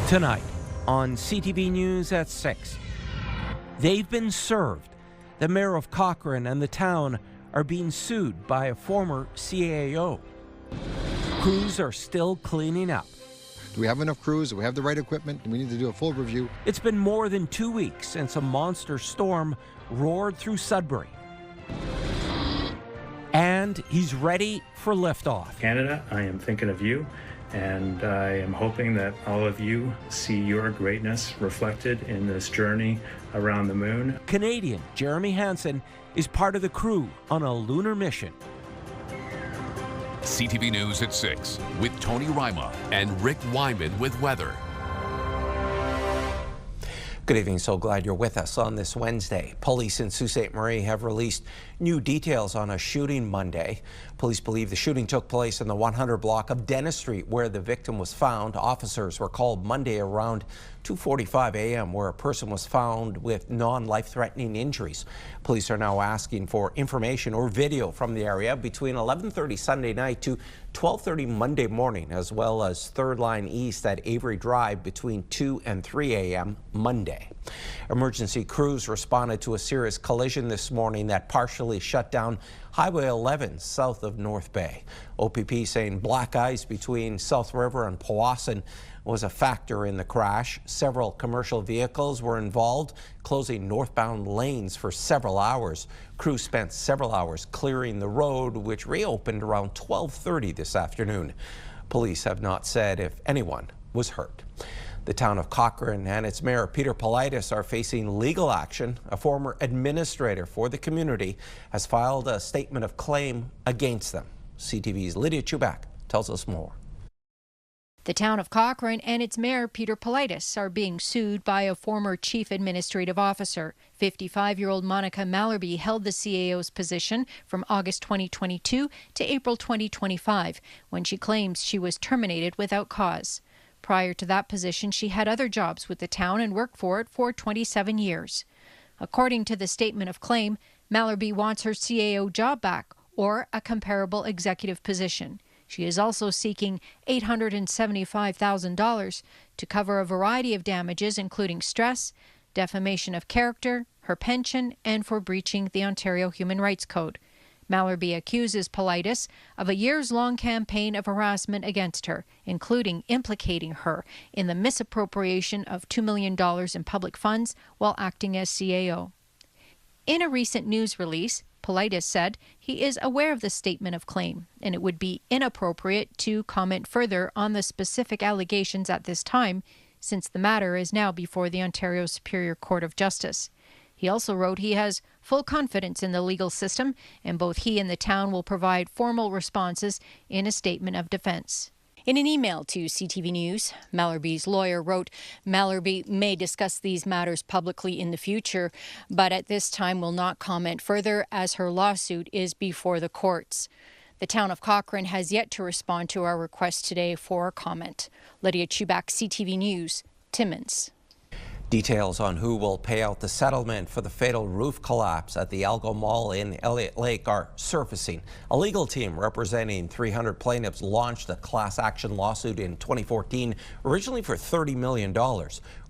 Tonight on CTV News at 6. They've been served. The mayor of Cochrane and the town are being sued by a former CAO. Crews are still cleaning up. Do we have enough crews? Do we have the right equipment? Do we need to do a full review? It's been more than 2 weeks since a monster storm roared through Sudbury. And he's ready for liftoff. Canada, I am thinking of you, and I am hoping that all of you see your greatness reflected in this journey around the moon. Canadian Jeremy Hansen is part of the crew on a lunar mission. CTV News at 6 with Tony Ryma and Rick Wyman with weather. Good evening. So glad you're with us on this Wednesday. Police in Sault Ste. Marie have released new details on a shooting Monday. Police believe the shooting took place in the 100 block of Dennis Street where the victim was found. Officers were called Monday around 2:45 a.m. where a person was found with non-life-threatening injuries. Police are now asking for information or video from the area between 11:30 Sunday night to 12:30 Monday morning, as well as Third Line East at Avery Drive between 2 and 3 a.m. Monday. Emergency crews responded to a serious collision this morning that partially shut down Highway 11 south of North Bay. OPP saying black ice between South River and Powassan was a factor in the crash. Several commercial vehicles were involved, closing northbound lanes for several hours. Crews spent several hours clearing the road, which reopened around 12:30 this afternoon. Police have not said if anyone was hurt. The town of Cochrane and its mayor, Peter Politis, are facing legal action. A former administrator for the community has filed a statement of claim against them. CTV's Lydia Chubak tells us more. The town of Cochrane and its mayor, Peter Politis, are being sued by a former chief administrative officer. 55-year-old Monica Mallerby held the CAO's position from August 2022 to April 2025, when she claims she was terminated without cause. Prior to that position, she had other jobs with the town and worked for it for 27 years. According to the statement of claim, Mallerby wants her CAO job back or a comparable executive position. She is also seeking $875,000 to cover a variety of damages, including stress, defamation of character, her pension, and for breaching the Ontario Human Rights Code. Mallerby accuses Politis of a years-long campaign of harassment against her, including implicating her in the misappropriation of $2 million in public funds while acting as CAO. In a recent news release, Politis said he is aware of the statement of claim, and it would be inappropriate to comment further on the specific allegations at this time, since the matter is now before the Ontario Superior Court of Justice. He also wrote he has full confidence in the legal system, and both he and the town will provide formal responses in a statement of defense. In an email to CTV News, Mallerby's lawyer wrote, Mallerby may discuss these matters publicly in the future, but at this time will not comment further as her lawsuit is before the courts. The town of Cochrane has yet to respond to our request today for comment. Lydia Chubak, CTV News, Timmins. Details on who will pay out the settlement for the fatal roof collapse at the Algo Mall in Elliott Lake are surfacing. A legal team representing 300 plaintiffs launched a class action lawsuit in 2014, originally for $30 million.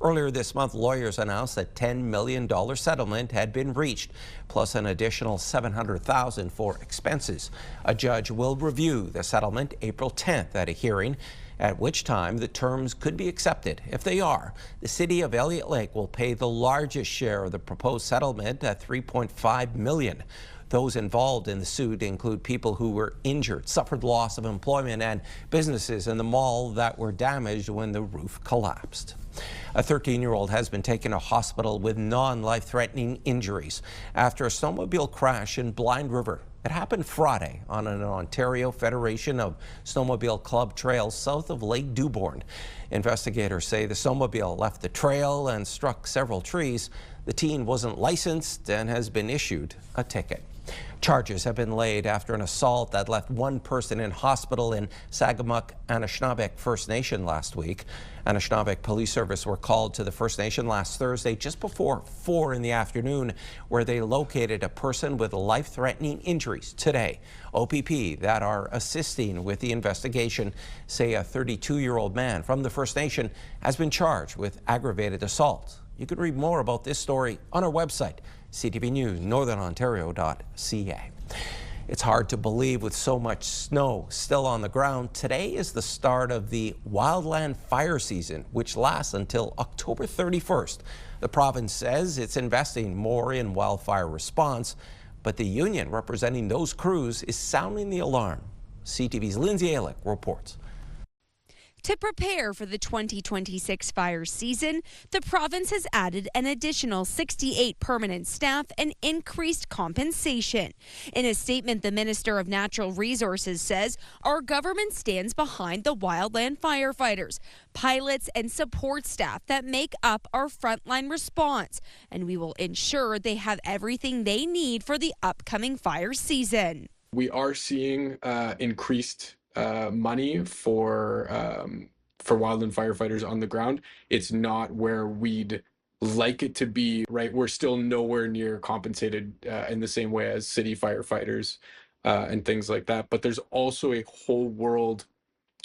Earlier this month, lawyers announced a $10 million settlement had been reached, plus an additional $700,000 for expenses. A judge will review the settlement April 10th at a hearing, at which time the terms could be accepted. If they are, the city of Elliott Lake will pay the largest share of the proposed settlement at $3.5 million. Those involved in the suit include people who were injured, suffered loss of employment, and businesses in the mall that were damaged when the roof collapsed. A 13-year-old has been taken to hospital with non-life-threatening injuries after a snowmobile crash in Blind River. It happened Friday on an Ontario Federation of Snowmobile Club trail south of Lake Dewborn. Investigators say the snowmobile left the trail and struck several trees. The teen wasn't licensed and has been issued a ticket. Charges have been laid after an assault that left one person in hospital in Sagamuk Anishinaabeg First Nation last week. Anishinaabeg Police Service were called to the First Nation last Thursday just before 4 in the afternoon, where they located a person with life-threatening injuries today. OPP that are assisting with the investigation say a 32-year-old man from the First Nation has been charged with aggravated assault. You can read more about this story on our website, CTV News Northern Ontario.ca. It's hard to believe with so much snow still on the ground. Today is the start of the Wildland fire season, which lasts until October 31st. The province says it's investing more in wildfire response, but the union representing those crews is sounding the alarm. CTV's Lindsay Alick reports. To prepare for the 2026 fire season, the province has added an additional 68 permanent staff and increased compensation. In a statement, the Minister of Natural Resources says our government stands behind the wildland firefighters, pilots, and support staff that make up our frontline response, and we will ensure they have everything they need for the upcoming fire season. We are seeing increased money for wildland firefighters on the ground. It's not where we'd like it to be, right? We're still nowhere near compensated in the same way as city firefighters and things like that. But there's also a whole world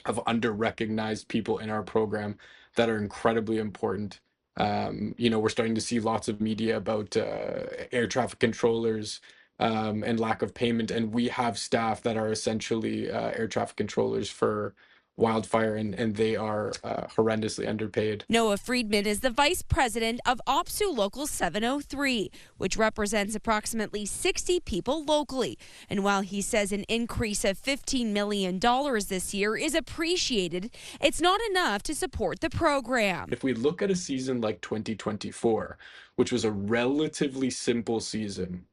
of under-recognized people in our program that are incredibly important. We're starting to see lots of media about air traffic controllers and lack of payment, and we have staff that are essentially air traffic controllers for wildfire, and they are horrendously underpaid. Noah Friedman is the vice president of OPSU Local 703, which represents approximately 60 people locally. And while he says an increase of $15 million this year is appreciated, it's not enough to support the program. If we look at a season like 2024, which was a relatively simple season,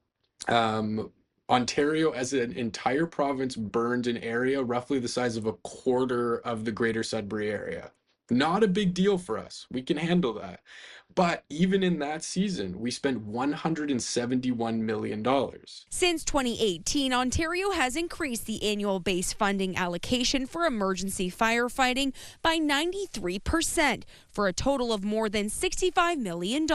Ontario as an entire province burned an area roughly the size of a quarter of the greater Sudbury area. Not a big deal for us. We can handle that. But even in that season, we spent $171 million. Since 2018, Ontario has increased the annual base funding allocation for emergency firefighting by 93%, for a total of more than $65 million.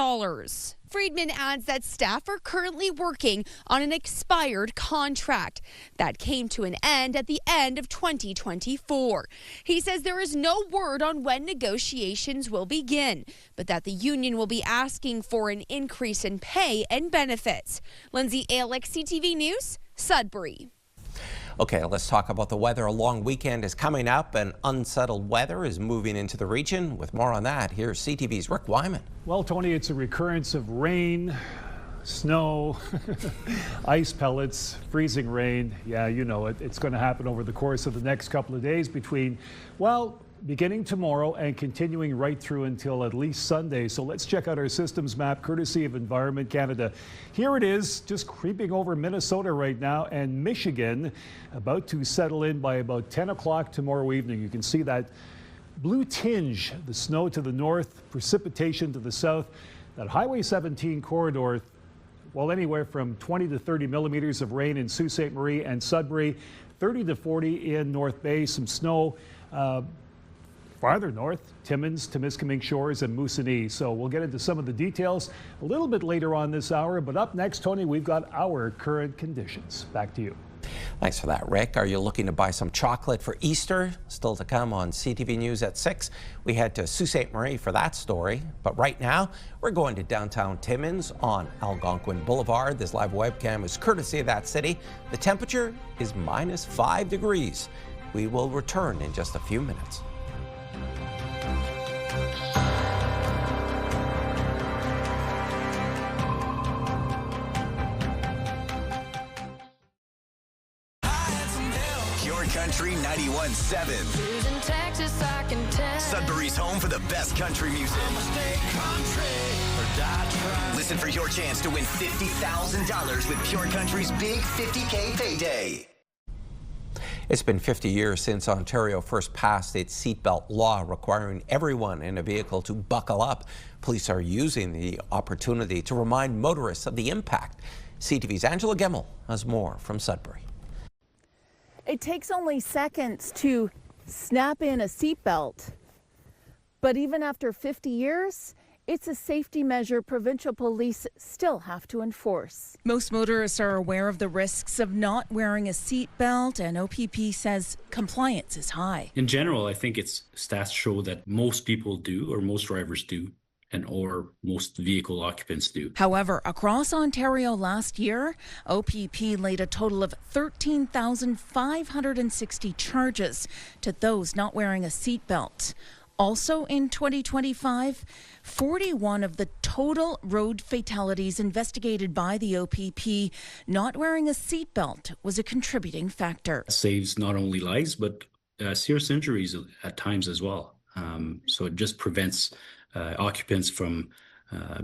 Friedman adds that staff are currently working on an expired contract that came to an end at the end of 2024. He says there is no word on when negotiations will begin, but that the union will be asking for an increase in pay and benefits. Lindsay Alick, CTV News, Sudbury. Okay, let's talk about the weather. A long weekend is coming up and unsettled weather is moving into the region. With more on that, here's CTV's Rick Wyman. Well, Tony, it's a recurrence of rain, snow, ice pellets, freezing rain. Yeah, you know it. It's going to happen over the course of the next couple of days beginning tomorrow and continuing right through until at least Sunday. So let's check out our systems map courtesy of Environment Canada. Here it is, just creeping over Minnesota right now, and Michigan about to settle in by about 10 o'clock tomorrow evening. You can see that blue tinge, the snow to the north, precipitation to the south. That Highway 17 corridor, well, anywhere from 20 to 30 millimeters of rain in Sault Ste. Marie and Sudbury, 30 to 40 in North Bay, some snow farther north, Timmins, Temiskaming Shores, and Moosonee. So we'll get into some of the details a little bit later on this hour. But up next, Tony, we've got our current conditions. Back to you. Thanks for that, Rick. Are you looking to buy some chocolate for Easter? Still to come on CTV News at 6. We head to Sault Ste. Marie for that story. But right now, we're going to downtown Timmins on Algonquin Boulevard. This live webcam is courtesy of that city. The temperature is -5 degrees. We will return in just a few minutes. Country 91.7. Sudbury's home for the best country music. Listen for your chance to win $50,000 with Pure Country's big 50K payday. It's been 50 years since Ontario first passed its seatbelt law requiring everyone in a vehicle to buckle up. Police are using the opportunity to remind motorists of the impact. CTV's Angela Gemmell has more from Sudbury. It takes only seconds to snap in a seatbelt, but even after 50 years, it's a safety measure provincial police still have to enforce. Most motorists are aware of the risks of not wearing a seatbelt, and OPP says compliance is high. In general, I think it's stats show that most people do, or most drivers do, or most vehicle occupants do. However, across Ontario last year, OPP laid a total of 13,560 charges to those not wearing a seatbelt. Also in 2025, 41 of the total road fatalities investigated by the OPP, not wearing a seatbelt was a contributing factor. It saves not only lives, but serious injuries at times as well. So it just prevents occupants from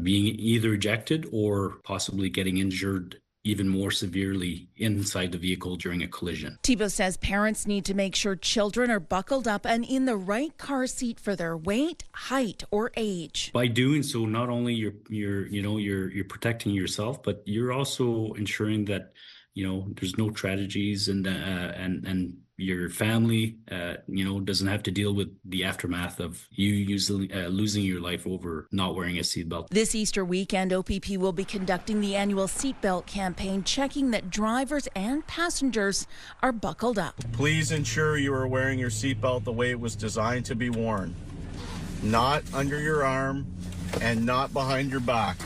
being either ejected or possibly getting injured even more severely inside the vehicle during a collision. Thibault says parents need to make sure children are buckled up and in the right car seat for their weight, height, or age. By doing so, not only you're protecting yourself, but you're also ensuring that there's no tragedies and your family doesn't have to deal with the aftermath of you usually losing your life over not wearing a seatbelt. This Easter weekend, OPP will be conducting the annual seatbelt campaign, checking that drivers and passengers are buckled up. Please ensure you are wearing your seatbelt the way it was designed to be worn, not under your arm and not behind your back.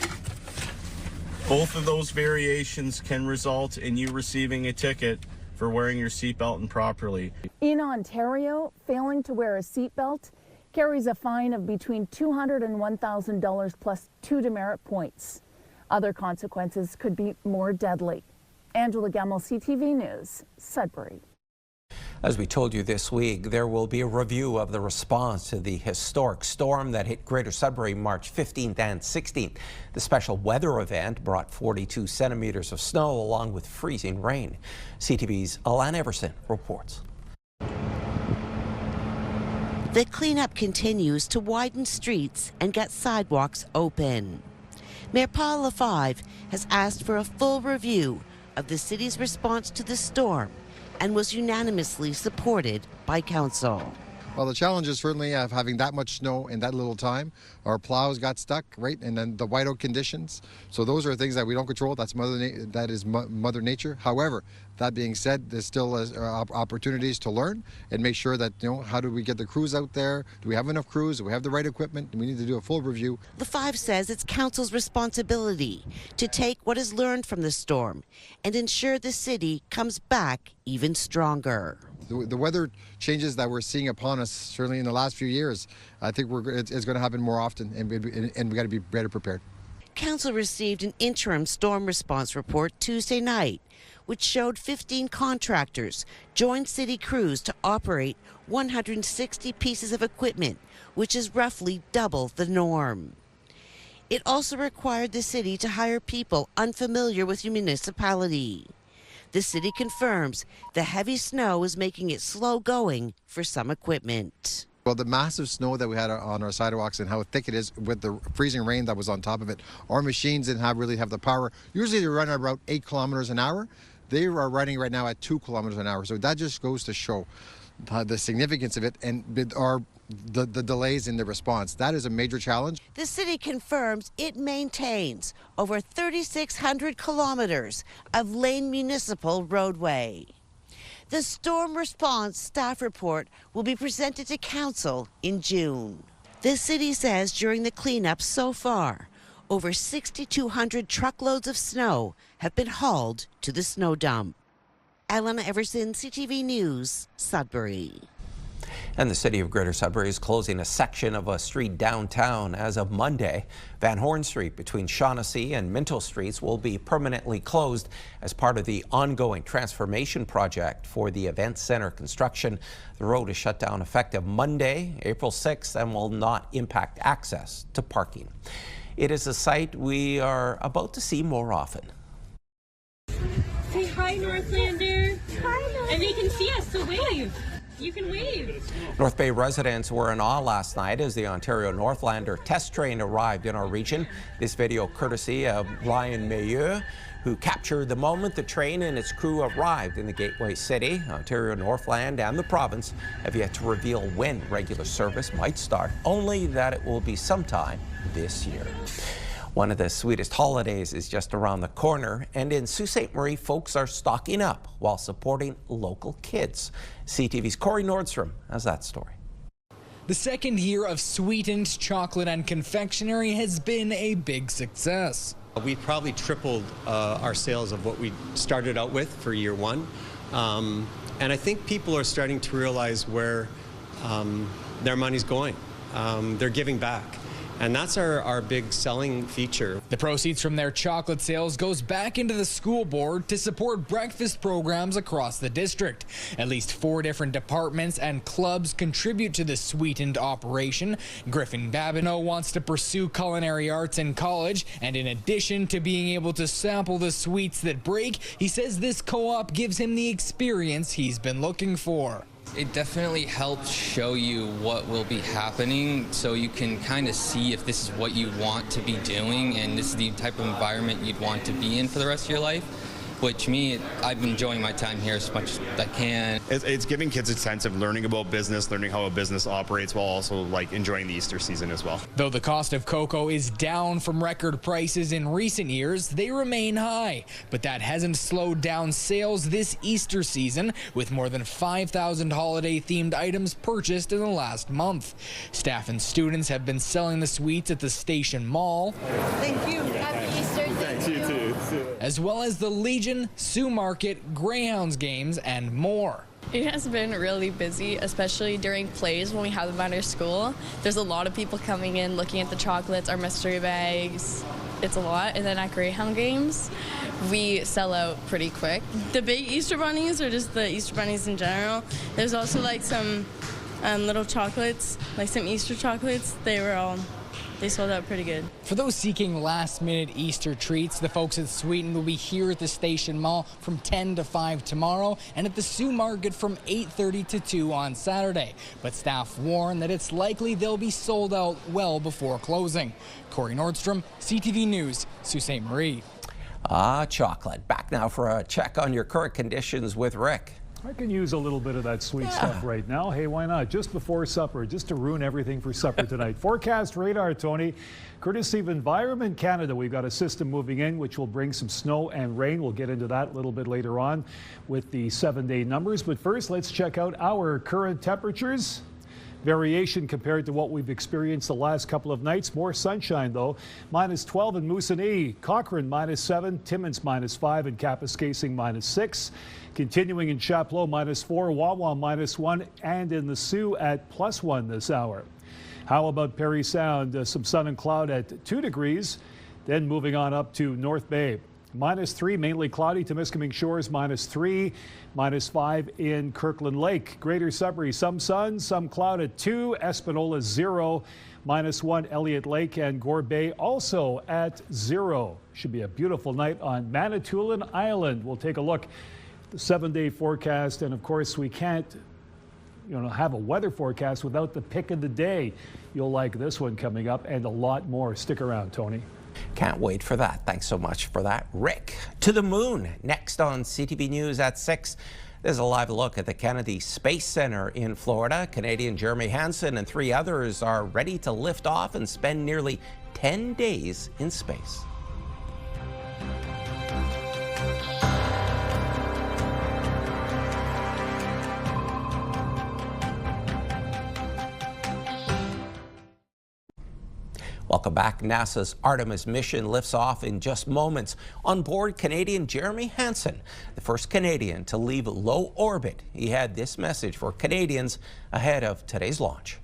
Both of those variations can result in you receiving a ticket for wearing your seatbelt improperly. In Ontario, failing to wear a seatbelt carries a fine of between $200 and $1,000 plus 2 demerit points. Other consequences could be more deadly. Angela Gemmell, CTV News, Sudbury. As we told you this week, there will be a review of the response to the historic storm that hit Greater Sudbury March 15th and 16th. The special weather event brought 42 centimeters of snow along with freezing rain. CTV's Alan Everson reports. The cleanup continues to widen streets and get sidewalks open. Mayor Paul LaFave has asked for a full review of the city's response to the storm and was unanimously supported by council. Well, the challenge is certainly of having that much snow in that little time. Our plows got stuck, right? And then the whiteout conditions. So those are things that we don't control. That's Mother Nature. However, that being said, there's still opportunities to learn and make sure that, how do we get the crews out there? Do we have enough crews? Do we have the right equipment? We need to do a full review. LaFave says it's council's responsibility to take what is learned from the storm and ensure the city comes back even stronger. The weather changes that we're seeing upon us, certainly in the last few years, I think it's going to happen more often, and we got to be better prepared. Council received an interim storm response report Tuesday night, which showed 15 contractors joined city crews to operate 160 pieces of equipment, which is roughly double the norm. It also required the city to hire people unfamiliar with your municipality. The city confirms the heavy snow is making it slow going for some equipment. Well, the massive snow that we had on our sidewalks and how thick it is with the freezing rain that was on top of it, our machines didn't really have the power. Usually they run at about 8 kilometers an hour. They are running right now at 2 kilometers an hour. So that just goes to show the significance of it and the delays in the response. That is a major challenge. The city confirms it maintains over 3,600 kilometers of lane municipal roadway. The storm response staff report will be presented to council in June. The city says during the cleanup so far, over 6,200 truckloads of snow have been hauled to the snow dump. Alana Everson, CTV News, Sudbury. And the city of Greater Sudbury is closing a section of a street downtown as of Monday. Van Horn Street between Shaughnessy and Minto Streets will be permanently closed as part of the ongoing transformation project for the Event Center construction. The road is shut down effective Monday, April 6th, and will not impact access to parking. It is a site we are about to see more often. Say hi, Northlander. Hi, North. And they can see us, so wave. You can wave. North Bay residents were in awe last night as the Ontario Northlander test train arrived in our region. This video courtesy of Ryma, who captured the moment the train and its crew arrived in the gateway city. Ontario Northland and the province have yet to reveal when regular service might start, only that it will be sometime this year. One of the sweetest holidays is just around the corner, and in Sault Ste. Marie, folks are stocking up while supporting local kids. CTV's Corey Nordstrom has that story. The second year of sweetened chocolate and confectionery has been a big success. We probably tripled our sales of what we started out with for year one. And I think people are starting to realize where their money's going. They're giving back. And that's our big selling feature. The proceeds from their chocolate sales goes back into the school board to support breakfast programs across the district. At least 4 different departments and clubs contribute to the sweetened operation. Griffin Babineau wants to pursue culinary arts in college, and in addition to being able to sample the sweets that break, he says this co-op gives him the experience he's been looking for. It definitely helps show you what will be happening, so you can kind of see if this is what you want to be doing and this is the type of environment you'd want to be in for the rest of your life. Which me, I've been enjoying my time here as much as I can. It's giving kids a sense of learning about business, learning how a business operates, while also enjoying the Easter season as well. Though the cost of cocoa is down from record prices in recent years, they remain high. But that hasn't slowed down sales this Easter season, with more than 5,000 holiday-themed items purchased in the last month. Staff and students have been selling the sweets at the Station Mall. Thank you. Happy Easter. Thanks, you too. As well as the Legion, Sioux Market, Greyhounds games, and more. It has been really busy, especially during plays when we have them at our school. There's a lot of people coming in, looking at the chocolates, our mystery bags. It's a lot. And then at Greyhound games, we sell out pretty quick. The big Easter bunnies, or just the Easter bunnies in general. There's also some little chocolates, some Easter chocolates. They sold out pretty good. For those seeking last-minute Easter treats, the folks at Sweeten will be here at the Station Mall from 10 to 5 tomorrow and at the Sioux Market from 8:30 to 2 on Saturday. But staff warn that it's likely they'll be sold out well before closing. Corey Nordstrom, CTV News, Sault Ste. Marie. Chocolate. Back now for a check on your current conditions with Rick. I can use a little bit of that sweet stuff right now. Hey, why not? Just before supper, just to ruin everything for supper tonight. Forecast radar, Tony. Courtesy of Environment Canada, we've got a system moving in which will bring some snow and rain. We'll get into that a little bit later on with the 7-day numbers. But first, let's check out our current temperatures. Variation compared to what we've experienced the last couple of nights. More sunshine, though. -12 in Moosonee, Cochrane -7, Timmins -5, and Kapuskasing -6. Continuing in Chapleau -4, Wawa -1, and in the Sioux at +1 this hour. How about Parry Sound? Some sun and cloud at 2 degrees. Then moving on up to North Bay. -3, mainly cloudy. Temiskaming Shores -3, -5 in Kirkland Lake. Greater Sudbury, some sun, some cloud at 2. Espanola 0, -1. Elliott Lake and Gore Bay also at 0. Should be a beautiful night on Manitoulin Island. We'll take a look at the 7-day forecast, and of course we can't have a weather forecast without the pick of the day. You'll like this one coming up and a lot more. Stick around, Tony. Can't wait for that. Thanks so much for that, Rick. To the moon, next on CTV News at 6. There's a live look at the Kennedy Space Center in Florida. Canadian Jeremy Hansen and 3 others are ready to lift off and spend nearly 10 days in space. Welcome back. NASA's Artemis mission lifts off in just moments. On board, Canadian Jeremy Hansen, the first Canadian to leave low orbit. He had this message for Canadians ahead of today's launch.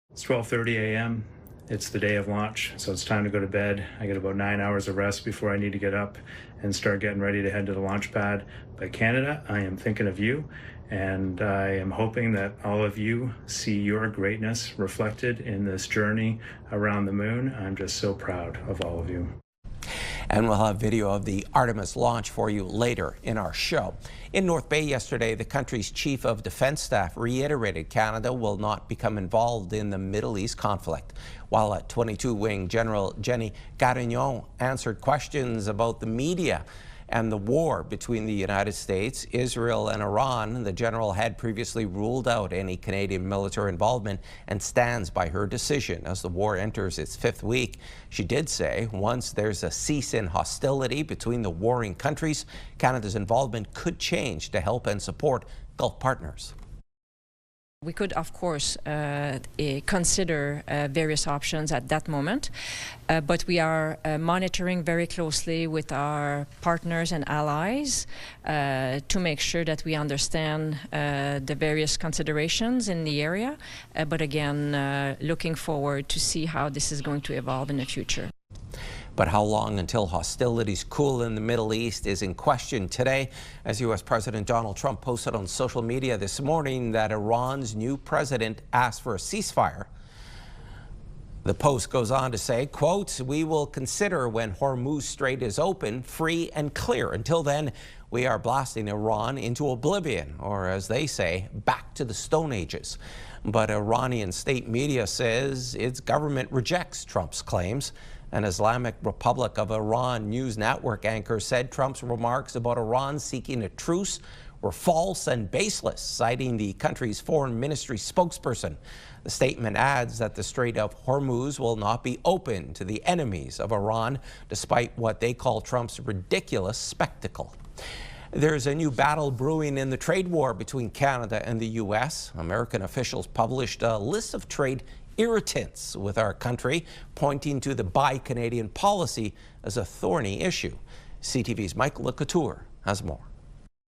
It's 12:30 a.m. It's the day of launch, so it's time to go to bed. I get about 9 hours of rest before I need to get up and start getting ready to head to the launch pad. But Canada, I am thinking of you, and I am hoping that all of you see your greatness reflected in this journey around the moon. I'm just so proud of all of you. And we'll have video of the Artemis launch for you later in our show. In North Bay yesterday, the country's Chief of Defence Staff reiterated Canada will not become involved in the Middle East conflict, while 22 Wing General Jenny Carignan answered questions about the media and the war between the United States, Israel, and Iran. The general had previously ruled out any Canadian military involvement and stands by her decision as the war enters its 5th week. She did say once there's a cease in hostility between the warring countries, Canada's involvement could change to help and support Gulf partners. We could, of course, consider various options at that moment, but we are monitoring very closely with our partners and allies to make sure that we understand the various considerations in the area, but again, looking forward to see how this is going to evolve in the future. But how long until hostilities cool in the Middle East is in question today, as U.S. President Donald Trump posted on social media this morning that Iran's new president asked for a ceasefire. The post goes on to say, quote, "We will consider when Hormuz Strait is open, free and clear. Until then, we are blasting Iran into oblivion," or as they say, back to the Stone Ages. But Iranian state media says its government rejects Trump's claims. An Islamic Republic of Iran news network anchor said Trump's remarks about Iran seeking a truce were false and baseless, citing the country's foreign ministry spokesperson. The statement adds that the Strait of Hormuz will not be open to the enemies of Iran, despite what they call Trump's ridiculous spectacle. There's a new battle brewing in the trade war between Canada and the U.S. American officials published a list of trade irritants with our country, pointing to the Buy Canadian policy as a thorny issue. CTV's Mike LeCouture has more.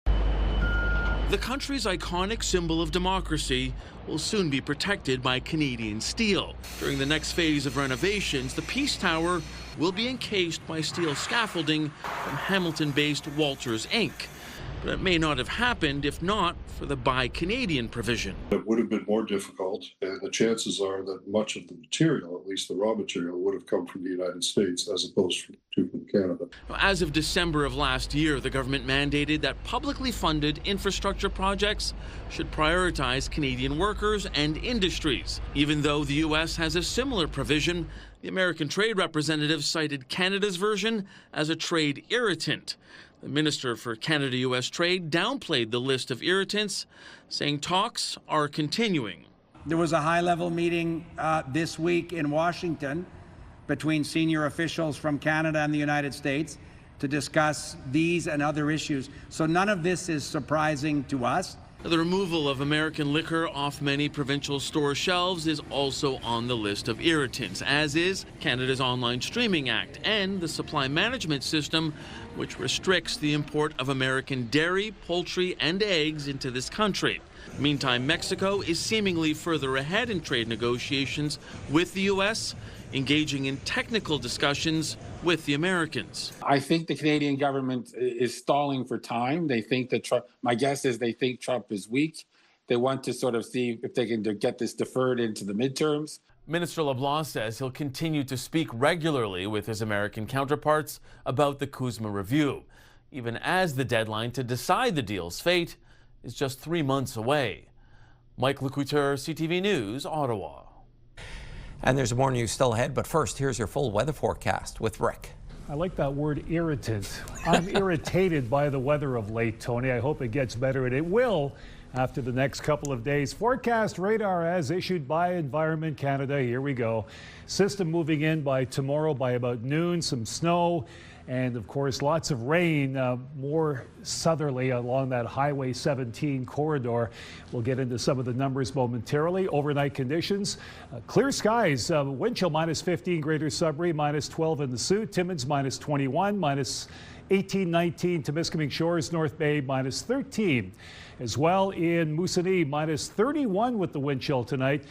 The country's iconic symbol of democracy will soon be protected by Canadian steel. During the next phase of renovations, the Peace Tower will be encased by steel scaffolding from Hamilton-based Walters Inc. But it may not have happened if not for the Buy Canadian provision. It would have been more difficult, and the chances are that much of the material, at least the raw material, would have come from the United States as opposed to from Canada. As of December of last year, the government mandated that publicly funded infrastructure projects should prioritize Canadian workers and industries. Even though the U.S. has a similar provision, the American trade representative cited Canada's version as a trade irritant. The Minister for Canada-U.S. Trade downplayed the list of irritants, saying talks are continuing. There was a high-level meeting this week in Washington between senior officials from Canada and the United States to discuss these and other issues. So none of this is surprising to us. The removal of American liquor off many provincial store shelves is also on the list of irritants, as is Canada's Online Streaming Act and the Supply Management System, which restricts the import of American dairy, poultry, and eggs into this country. Meantime, Mexico is seemingly further ahead in trade negotiations with the U.S., engaging in technical discussions with the Americans. I think the Canadian government is stalling for time. They think that Trump, my guess is they think Trump is weak. They want to sort of see if they can get this deferred into the midterms. Minister LeBlanc says he'll continue to speak regularly with his American counterparts about the CUSMA review, even as the deadline to decide the deal's fate is just 3 months away. Mike LeCouture, CTV News, Ottawa. And there's more news still ahead, but first, here's your full weather forecast with Rick. I like that word irritant. I'm irritated by the weather of late, Tony. I hope it gets better, and it will after the next couple of days. Forecast radar as issued by Environment Canada. Here we go. System moving in by tomorrow by about noon. Some snow and, of course, lots of rain, more southerly along that Highway 17 corridor. We'll get into some of the numbers momentarily. Overnight conditions, clear skies, wind chill minus 15, Greater Sudbury, minus 12 in the Sault, Timmins minus 21, minus 18, 19, Temiskaming Shores, North Bay minus 13. As well in Moosonee, minus 31 with the wind chill tonight.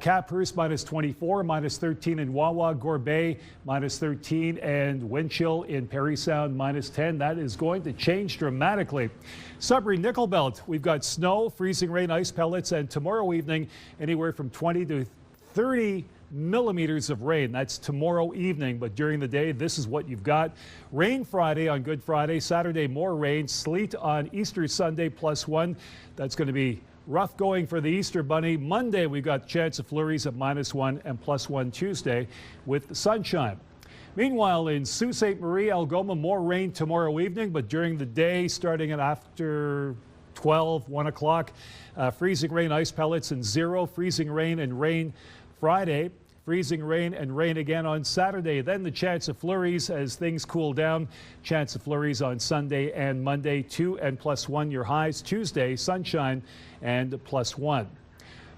Caphurst minus 24, minus 13 in Wawa, Gore Bay minus 13, and wind chill in Parry Sound minus 10. That is going to change dramatically. Sudbury Nickel Belt, we've got snow, freezing rain, ice pellets, and tomorrow evening anywhere from 20 to 30 millimeters of rain. That's tomorrow evening, but during the day, this is what you've got. Rain Friday on Good Friday, Saturday more rain, sleet on Easter Sunday +1. That's going to be rough going for the Easter Bunny. Monday, we've got chance of flurries at -1 and +1 Tuesday with sunshine. Meanwhile, in Sault Ste. Marie, Algoma, more rain tomorrow evening, but during the day, starting at after 12, 1 o'clock, freezing rain, ice pellets, and 0. Freezing rain and rain Friday. Freezing rain and rain again on Saturday. Then the chance of flurries as things cool down. Chance of flurries on Sunday and Monday, 2 and +1 your highs. Tuesday, sunshine and +1.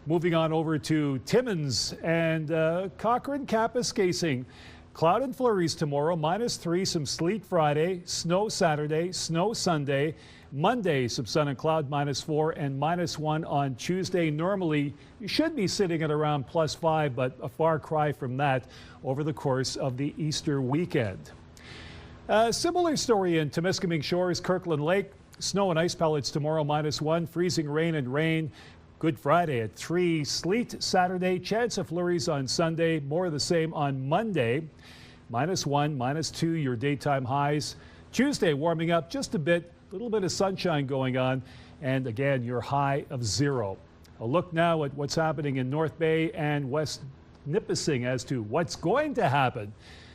Moving on over to Timmins and Cochrane Kapuskasing. Cloud and flurries tomorrow, -3, some sleet Friday, snow Saturday, snow Sunday. Monday, some sun and cloud, -4 and -1 on Tuesday. Normally, you should be sitting at around +5, but a far cry from that over the course of the Easter weekend. A similar story in Temiskaming Shores, Kirkland Lake. Snow and ice pellets tomorrow, -1. Freezing rain and rain. Good Friday at 3. Sleet Saturday. Chance of flurries on Sunday. More of the same on Monday. -1, -2 your daytime highs. Tuesday warming up just a bit. A little bit of sunshine going on. And again, your high of 0. A look now at what's happening in North Bay and West Nipissing as to what's going to happen.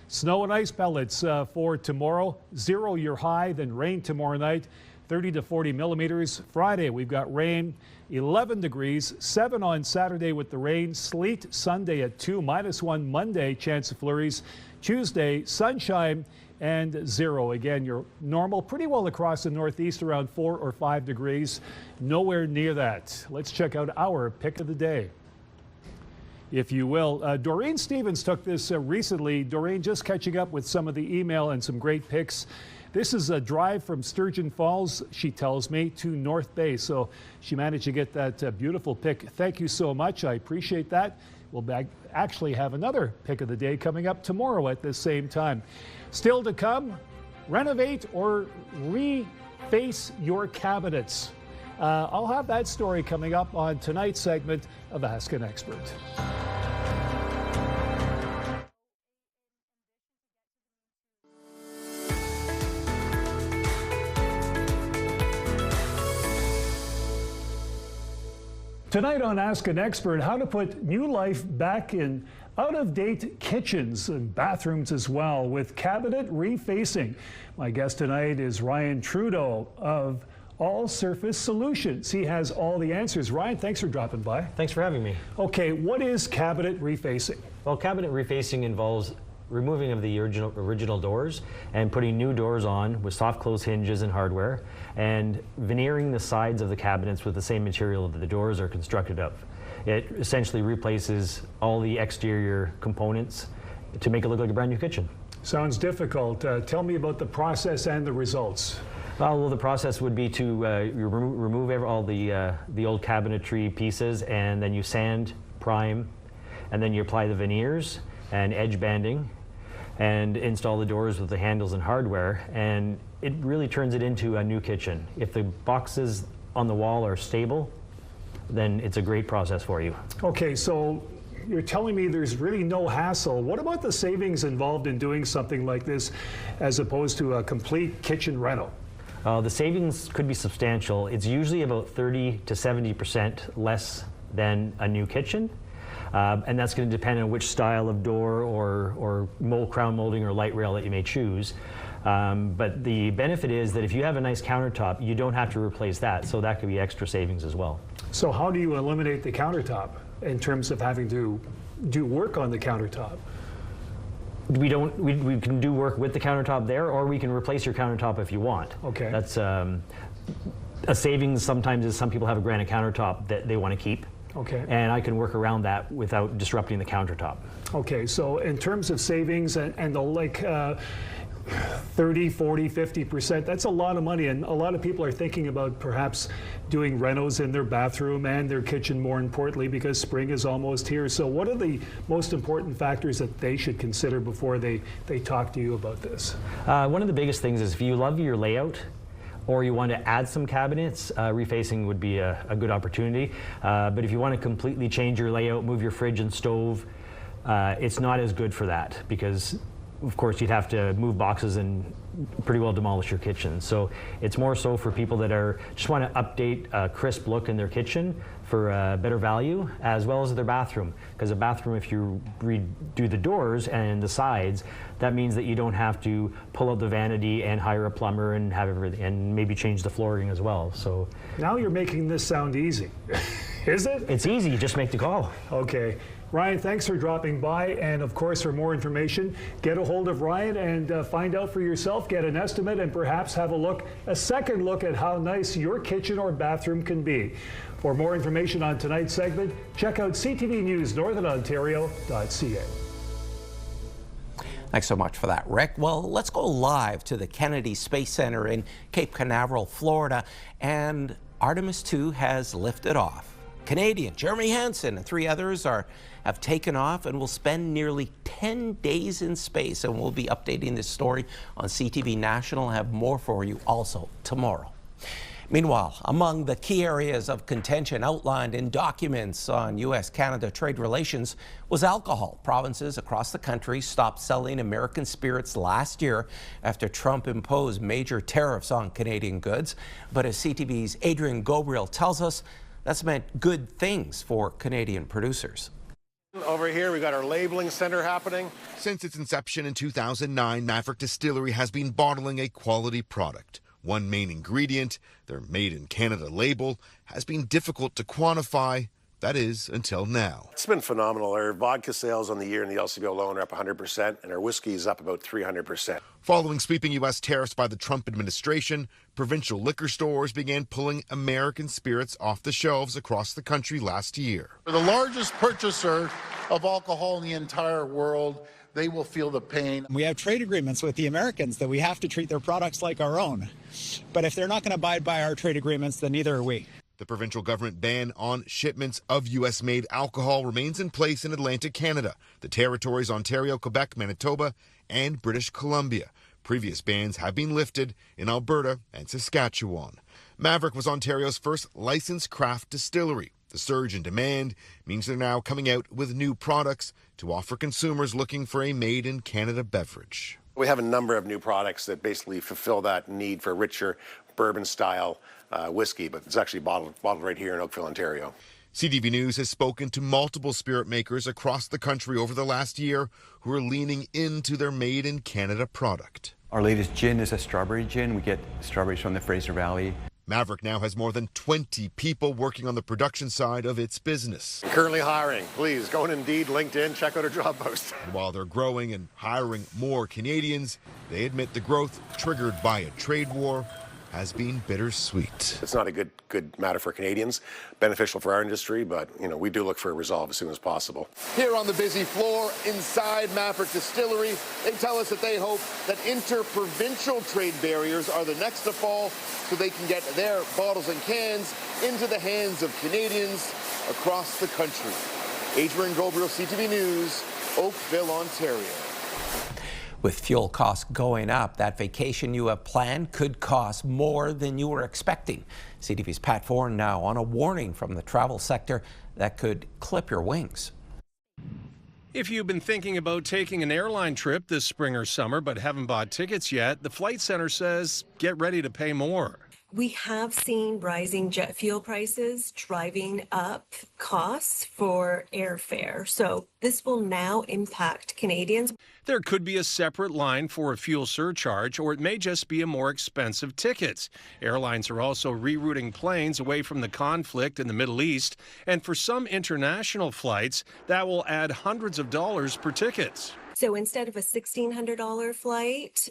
Snow and ice pellets for tomorrow. 0 your high, then rain tomorrow night. 30 to 40 millimeters. Friday, we've got rain, 11 degrees, 7 on Saturday with the rain, sleet Sunday at 2, -1 Monday, chance of flurries. Tuesday, sunshine and 0. Again, your normal pretty well across the Northeast, around 4 or 5 degrees. Nowhere near that. Let's check out our pick of the day, if you will. Doreen Stevens took this recently. Doreen, just catching up with some of the email and some great picks. This is a drive from Sturgeon Falls, she tells me, to North Bay. So she managed to get that beautiful pick. Thank you so much. I appreciate that. We'll actually have another pick of the day coming up tomorrow at the same time. Still to come, renovate or reface your cabinets. I'll have that story coming up on tonight's segment of Ask an Expert. Tonight on Ask an Expert, how to put new life back in out-of-date kitchens and bathrooms as well with cabinet refacing. My guest tonight is Ryan Trudeau of All Surface Solutions. He has all the answers. Ryan, thanks for dropping by. Thanks for having me. Okay, what is cabinet refacing? Well, cabinet refacing involves removing of the original doors and putting new doors on with soft close hinges and hardware, and veneering the sides of the cabinets with the same material that the doors are constructed of. It essentially replaces all the exterior components to make it look like a brand new kitchen. Sounds difficult. Tell me about the process and the results. Well, the process would be to remove all the old cabinetry pieces, and then you sand, prime, and then you apply the veneers and edge banding and install the doors with the handles and hardware, and it really turns it into a new kitchen. If the boxes on the wall are stable, then it's a great process for you. Okay, so you're telling me there's really no hassle. What about the savings involved in doing something like this as opposed to a complete kitchen reno? The savings could be substantial. It's usually about 30 to 70% less than a new kitchen. And that's going to depend on which style of door or crown molding or light rail that you may choose. But the benefit is that if you have a nice countertop, you don't have to replace that. So that could be extra savings as well. So how do you eliminate the countertop in terms of having to do work on the countertop? We can do work with the countertop there, or we can replace your countertop if you want. Okay. That's a savings sometimes is some people have a granite countertop that they want to keep. Okay. And I can work around that without disrupting the countertop. Okay, so in terms of savings and the 30, 40, 50%, that's a lot of money, and a lot of people are thinking about perhaps doing renos in their bathroom and their kitchen, more importantly, because spring is almost here. So what are the most important factors that they should consider before they talk to you about this? One of the biggest things is if you love your layout, or you want to add some cabinets, refacing would be a good opportunity. But if you want to completely change your layout, move your fridge and stove, it's not as good for that because, of course, you'd have to move boxes and pretty well demolish your kitchen. So it's more so for people that are just want to update a crisp look in their kitchen for better value, as well as their bathroom. Because a bathroom, if you redo the doors and the sides, that means that you don't have to pull out the vanity and hire a plumber and have everything, and maybe change the flooring as well. So now you're making this sound easy. Is it? It's easy, just make the call. Okay. Ryan, thanks for dropping by. And of course, for more information, get a hold of Ryan and find out for yourself, get an estimate, and perhaps have a second look at how nice your kitchen or bathroom can be. For more information on tonight's segment, check out CTV News Northern Ontario.ca. Thanks so much for that, Rick. Well, let's go live to the Kennedy Space Center in Cape Canaveral, Florida, and Artemis 2 has lifted off. Canadian Jeremy Hansen and 3 others have taken off and will spend nearly 10 days in space, and we'll be updating this story on CTV National. I'll have more for you also tomorrow. Meanwhile, among the key areas of contention outlined in documents on U.S.-Canada trade relations was alcohol. Provinces across the country stopped selling American spirits last year after Trump imposed major tariffs on Canadian goods. But as CTV's Adrian Gobriel tells us, that's meant good things for Canadian producers. Over here, we got our labeling center happening. Since its inception in 2009, Maverick Distillery has been bottling a quality product. One main ingredient, their Made in Canada label, has been difficult to quantify. That is, until now. It's been phenomenal. Our vodka sales on the year in the LCBO alone are up 100%, and our whiskey is up about 300%. Following sweeping U.S. tariffs by the Trump administration, provincial liquor stores began pulling American spirits off the shelves across the country last year. For the largest purchaser of alcohol in the entire world, they will feel the pain. We have trade agreements with the Americans that we have to treat their products like our own. But if they're not going to abide by our trade agreements, then neither are we. The provincial government ban on shipments of U.S.-made alcohol remains in place in Atlantic Canada, the territories Ontario, Quebec, Manitoba, and British Columbia. Previous bans have been lifted in Alberta and Saskatchewan. Maverick was Ontario's first licensed craft distillery. The surge in demand means they're now coming out with new products to offer consumers looking for a made-in-Canada beverage. We have a number of new products that basically fulfill that need for richer bourbon-style whiskey, but it's actually bottled right here in Oakville, Ontario. CTV News has spoken to multiple spirit makers across the country over the last year who are leaning into their made-in-Canada product. Our latest gin is a strawberry gin. We get strawberries from the Fraser Valley. Maverick now has more than 20 people working on the production side of its business. Currently hiring. Please go on Indeed, LinkedIn, check out our job post. And while they're growing and hiring more Canadians, they admit the growth triggered by a trade war has been bittersweet. It's not a good matter for Canadians, beneficial for our industry, but we do look for a resolve as soon as possible. Here on the busy floor inside Maverick Distillery, they tell us that they hope that inter-provincial trade barriers are the next to fall so they can get their bottles and cans into the hands of Canadians across the country. Adrian Gobriel, CTV News, Oakville, Ontario. With fuel costs going up, that vacation you have planned could cost more than you were expecting. CTV's Pat Foran now on a warning from the travel sector that could clip your wings. If you've been thinking about taking an airline trip this spring or summer but haven't bought tickets yet, the Flight Center says get ready to pay more. We have seen rising jet fuel prices driving up costs for airfare. So this will now impact Canadians. There could be a separate line for a fuel surcharge, or it may just be a more expensive ticket. Airlines are also rerouting planes away from the conflict in the Middle East. And for some international flights, that will add hundreds of dollars per ticket. So instead of a $1,600 flight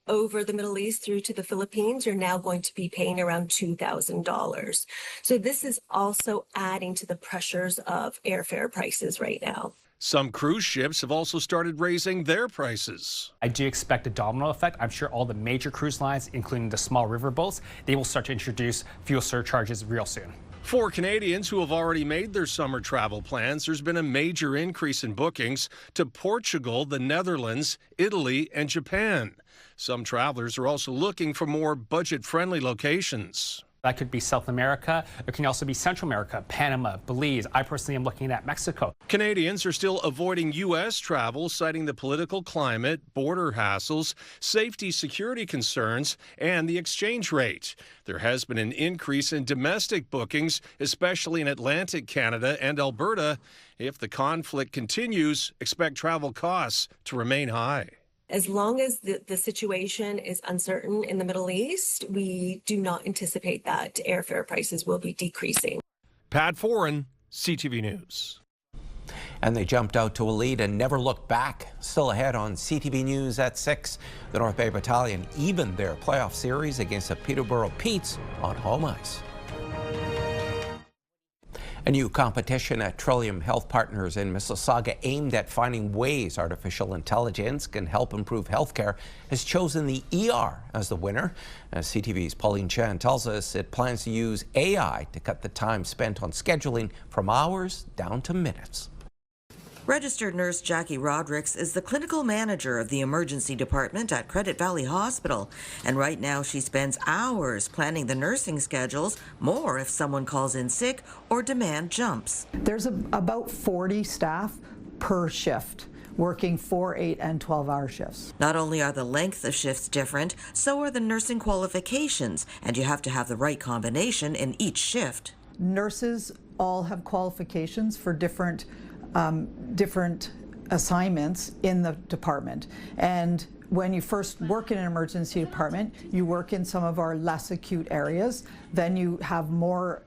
over the Middle East through to the Philippines, you're now going to be paying around $2,000. So this is also adding to the pressures of airfare prices right now. Some cruise ships have also started raising their prices. I do expect a domino effect. I'm sure all the major cruise lines, including the small river boats, they will start to introduce fuel surcharges real soon. For Canadians who have already made their summer travel plans, there's been a major increase in bookings to Portugal, the Netherlands, Italy, and Japan. Some travelers are also looking for more budget-friendly locations. That could be South America. It can also be Central America, Panama, Belize. I personally am looking at Mexico. Canadians are still avoiding U.S. travel, citing the political climate, border hassles, safety security concerns, and the exchange rate. There has been an increase in domestic bookings, especially in Atlantic Canada and Alberta. If the conflict continues, expect travel costs to remain high. As long as the situation is uncertain in the Middle East, we do not anticipate that airfare prices will be decreasing. Pat Foran, CTV News. And they jumped out to a lead and never looked back. Still ahead on CTV News at 6. The North Bay Battalion evened their playoff series against the Peterborough Petes on home ice. A new competition at Trillium Health Partners in Mississauga aimed at finding ways artificial intelligence can help improve healthcare has chosen the ER as the winner. As CTV's Pauline Chan tells us, it plans to use AI to cut the time spent on scheduling from hours down to minutes. Registered nurse Jackie Rodricks is the clinical manager of the emergency department at Credit Valley Hospital. And right now she spends hours planning the nursing schedules, more if someone calls in sick or demand jumps. There's about 40 staff per shift, working 4, 8, and 12-hour shifts. Not only are the length of shifts different, so are the nursing qualifications, and you have to have the right combination in each shift. Nurses all have qualifications for different assignments in the department. And when you first work in an emergency department, you work in some of our less acute areas. Then you have more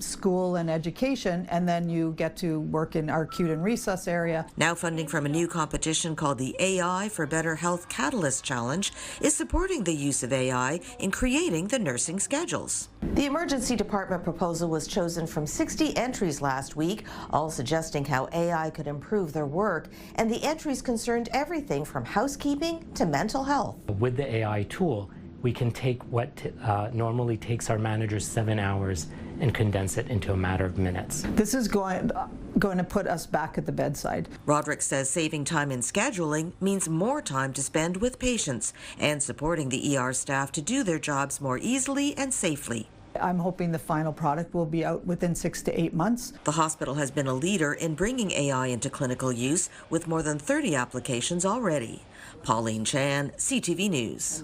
school and education, and then you get to work in our acute and resus area. Now funding from a new competition called the AI for Better Health Catalyst Challenge is supporting the use of AI in creating the nursing schedules. The emergency department proposal was chosen from 60 entries last week, all suggesting how AI could improve their work, and the entries concerned everything from housekeeping to mental health. With the AI tool, we can take what normally takes our managers 7 hours and condense it into a matter of minutes. This is going to put us back at the bedside. Roderick says saving time in scheduling means more time to spend with patients and supporting the ER staff to do their jobs more easily and safely. I'm hoping the final product will be out within 6 to 8 months. The hospital has been a leader in bringing AI into clinical use with more than 30 applications already. Pauline Chan, CTV News.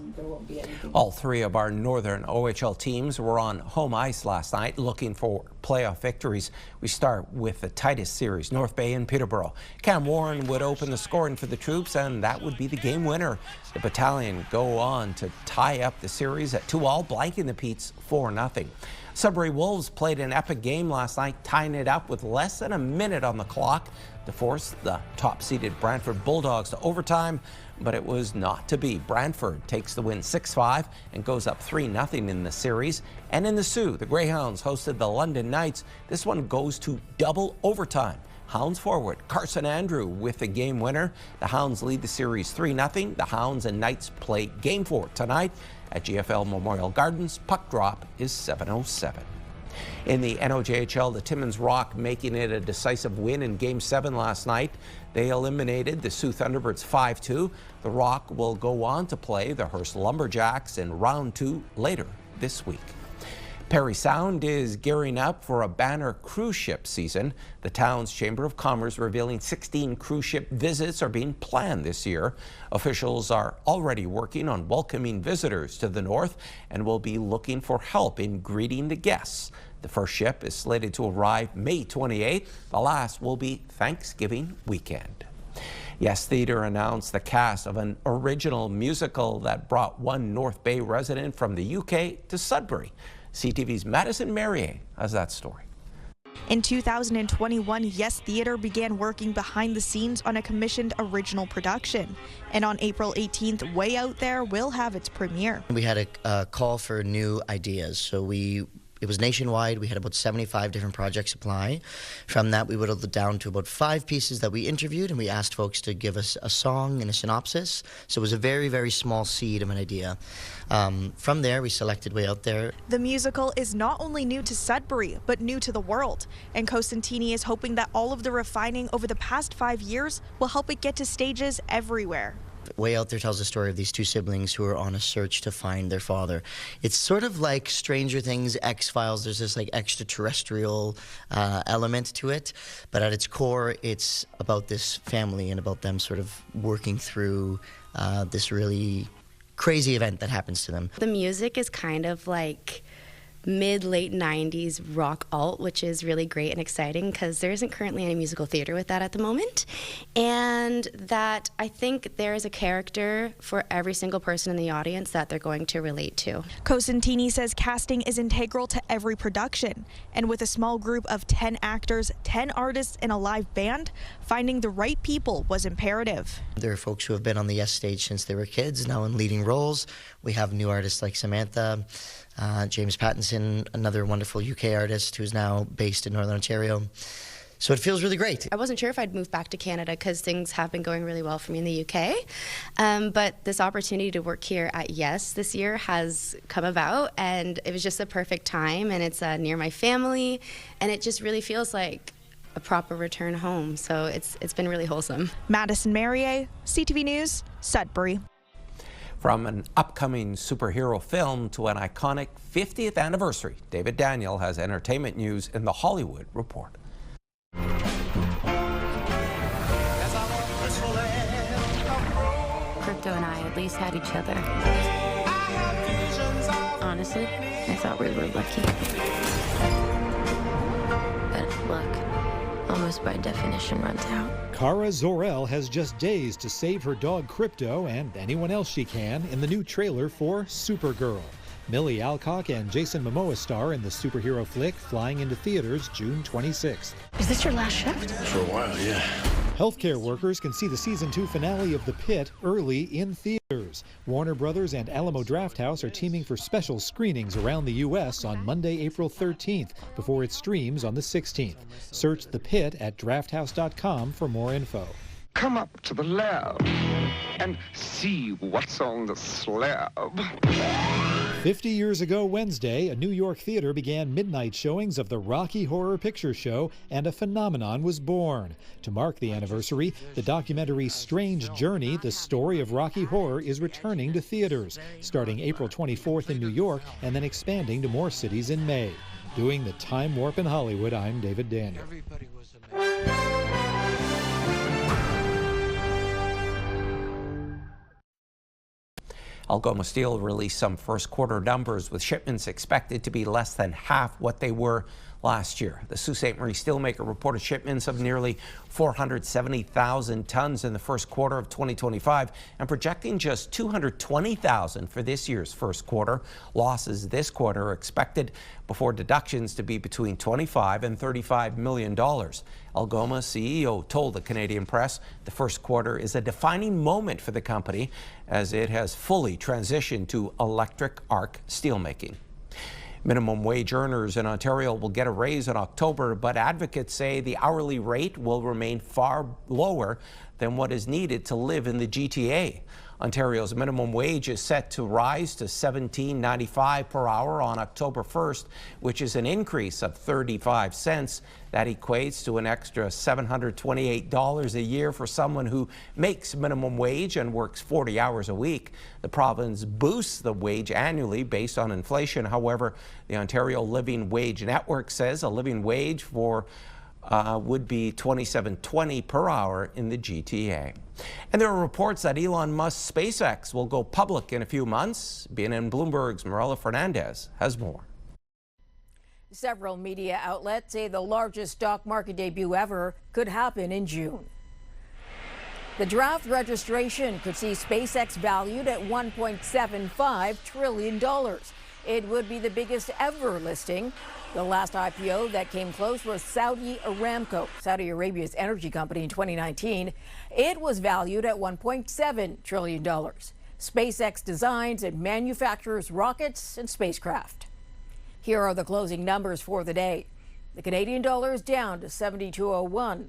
All three of our Northern OHL teams were on home ice last night looking for playoff victories. We start with the tightest series, North Bay and Peterborough. Cam Warren would open the scoring for the troops, and that would be the game winner. The Battalion go on to tie up the series at 2-2, blanking the Petes 4-0. Sudbury Wolves played an epic game last night, tying it up with less than a minute on the clock to force the top-seeded Brantford Bulldogs to overtime, but it was not to be. Brantford takes the win 6-5 and goes up 3-0 in the series. And in the Sioux, the Greyhounds hosted the London Knights. This one goes to double overtime. Hounds forward Carson Andrew with the game winner. The Hounds lead the series 3-0. The Hounds and Knights play Game 4 tonight at GFL Memorial Gardens. Puck drop is 7:07. In the NOJHL, the Timmins Rock making it a decisive win in Game 7 last night. They eliminated the Sioux Thunderbirds 5-2. The Rock will go on to play the Hearst Lumberjacks in round 2 later this week. Parry Sound is gearing up for a banner cruise ship season. The town's Chamber of Commerce revealing 16 cruise ship visits are being planned this year. Officials are already working on welcoming visitors to the north and will be looking for help in greeting the guests. The first ship is slated to arrive May 28th. The last will be Thanksgiving weekend. Yes Theatre announced the cast of an original musical that brought one North Bay resident from the UK to Sudbury. CTV's Madison Merrier has that story. In 2021, Yes Theatre began working behind the scenes on a commissioned original production. And on April 18th, Way Out There will have its premiere. We had a call for new ideas, so it was nationwide. We had about 75 different projects apply. From that, we whittled it down to about 5 pieces that we interviewed, and we asked folks to give us a song and a synopsis. So it was a very, very small seed of an idea. From there, we selected Way Out There. The musical is not only new to Sudbury, but new to the world. And Costantini is hoping that all of the refining over the past 5 years will help it get to stages everywhere. Way Out There tells the story of these two siblings who are on a search to find their father. It's sort of like Stranger Things, X-Files. There's this like extraterrestrial element to it, but at its core, it's about this family and about them sort of working through this really crazy event that happens to them. The music is kind of like mid-late 90s rock alt, which is really great and exciting because there isn't currently any musical theater with that at the moment. And that I think there is a character for every single person in the audience that they're going to relate to. Cosentini says casting is integral to every production. And with a small group of 10 actors, 10 artists, and a live band, finding the right people was imperative. There are folks who have been on the Yes stage since they were kids, now in leading roles. We have new artists like Samantha, James Pattinson, another wonderful UK artist who's now based in Northern Ontario. So it feels really great. I wasn't sure if I'd move back to Canada because things have been going really well for me in the UK. But this opportunity to work here at Yes this year has come about, and it was just the perfect time, and it's near my family, and it just really feels like a proper return home. So it's been really wholesome. Madison Merrier, CTV News, Sudbury. From an upcoming superhero film to an iconic 50th anniversary, David Daniel has entertainment news in the Hollywood Report. Crypto and I at least had each other. Honestly, I thought we were lucky. But luck, almost by definition, runs out. Kara Zor-El has just days to save her dog Crypto and anyone else she can in the new trailer for Supergirl. Millie Alcock and Jason Momoa star in the superhero flick, flying into theaters June 26th. Is this your last shift? For a while, yeah. Healthcare workers can see the season 2 finale of The Pit early in theaters. Warner Brothers and Alamo Drafthouse are teaming for special screenings around the U.S. on Monday, April 13th, before it streams on the 16th. Search The Pit at drafthouse.com for more info. Come up to the lab and see what's on the slab. 50 years ago Wednesday, a New York theater began midnight showings of the Rocky Horror Picture Show, and a phenomenon was born. To mark the anniversary, the documentary Strange Journey, the story of Rocky Horror, is returning to theaters, starting April 24th in New York and then expanding to more cities in May. Doing the time warp in Hollywood, I'm David Daniel. Algoma Steel released some first quarter numbers with shipments expected to be less than half what they were last year. The Sault Ste. Marie steelmaker reported shipments of nearly 470,000 tons in the first quarter of 2025 and projecting just 220,000 for this year's first quarter. Losses this quarter are expected before deductions to be between $25 and $35 million. Algoma CEO told the Canadian press the first quarter is a defining moment for the company as it has fully transitioned to electric arc steelmaking. Minimum wage earners in Ontario will get a raise in October, but advocates say the hourly rate will remain far lower than what is needed to live in the GTA. Ontario's minimum wage is set to rise to $17.95 per hour on October 1st, which is an increase of 35 cents. That equates to an extra $728 a year for someone who makes minimum wage and works 40 hours a week. The province boosts the wage annually based on inflation. However, the Ontario Living Wage Network says a living wage for would be $27.20 per hour in the GTA. And there are reports that Elon Musk's SpaceX will go public in a few months. BNN Bloomberg's Marella Fernandez has more. Several media outlets say the largest stock market debut ever could happen in June. The draft registration could see SpaceX valued at $1.75 trillion. It would be the biggest ever listing. The last IPO that came close was Saudi Aramco, Saudi Arabia's energy company, in 2019. It was valued at $1.7 trillion. SpaceX designs and manufactures rockets and spacecraft. Here are the closing numbers for the day. The Canadian dollar is down to 72.01.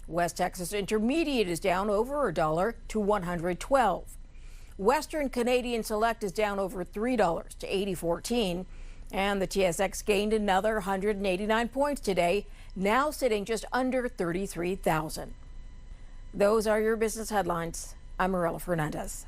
West Texas Intermediate is down over $1 to 112. Western Canadian Select is down over $3 to 80.14. And the TSX gained another 189 points today, now sitting just under 33,000. Those are your business headlines. I'm Marilla Fernandez.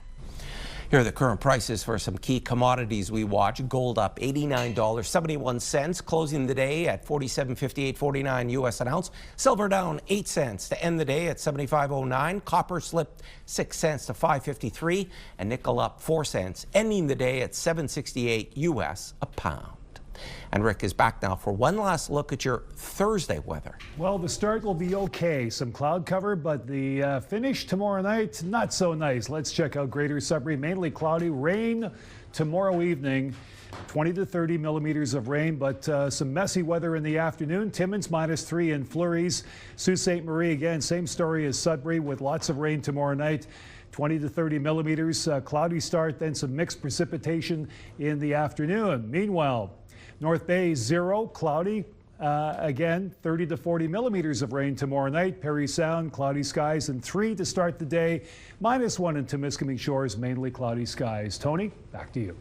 Here are the current prices for some key commodities we watch. Gold up $89.71, closing the day at $47.58.49 US an ounce. Silver down 8 cents to end the day at $75.09. Copper slipped 6 cents to $5.53, and nickel up 4 cents, ending the day at $7.68 US a pound. And Rick is back now for one last look at your Thursday weather. Well, the start will be okay. Some cloud cover, but the finish tomorrow night, not so nice. Let's check out Greater Sudbury. Mainly cloudy. Rain tomorrow evening. 20 to 30 millimeters of rain, but some messy weather in the afternoon. Timmins -3 in flurries. Sault Ste. Marie, again, same story as Sudbury with lots of rain tomorrow night. 20 to 30 millimeters. Cloudy start, then some mixed precipitation in the afternoon. Meanwhile, North Bay 0, cloudy. Again, 30 to 40 millimeters of rain tomorrow night. Perry Sound, cloudy skies, and 3 to start the day. -1 in Temiskaming Shores, mainly cloudy skies. Tony, back to you.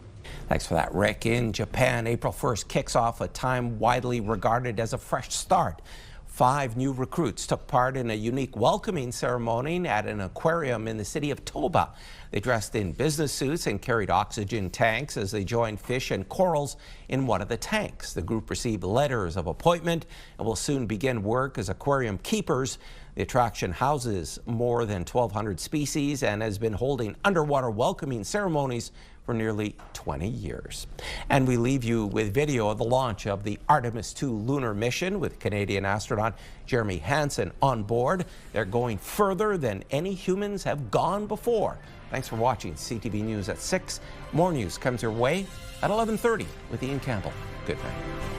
Thanks for that, Rick. In Japan, April 1st kicks off a time widely regarded as a fresh start. 5 new recruits took part in a unique welcoming ceremony at an aquarium in the city of Toba. They dressed in business suits and carried oxygen tanks as they joined fish and corals in one of the tanks. The group received letters of appointment and will soon begin work as aquarium keepers. The attraction houses more than 1,200 species and has been holding underwater welcoming ceremonies for nearly 20 years. And we leave you with video of the launch of the Artemis II lunar mission with Canadian astronaut Jeremy Hansen on board. They're going further than any humans have gone before. Thanks for watching CTV News at 6. More news comes your way at 11:30 with Ian Campbell. Good night.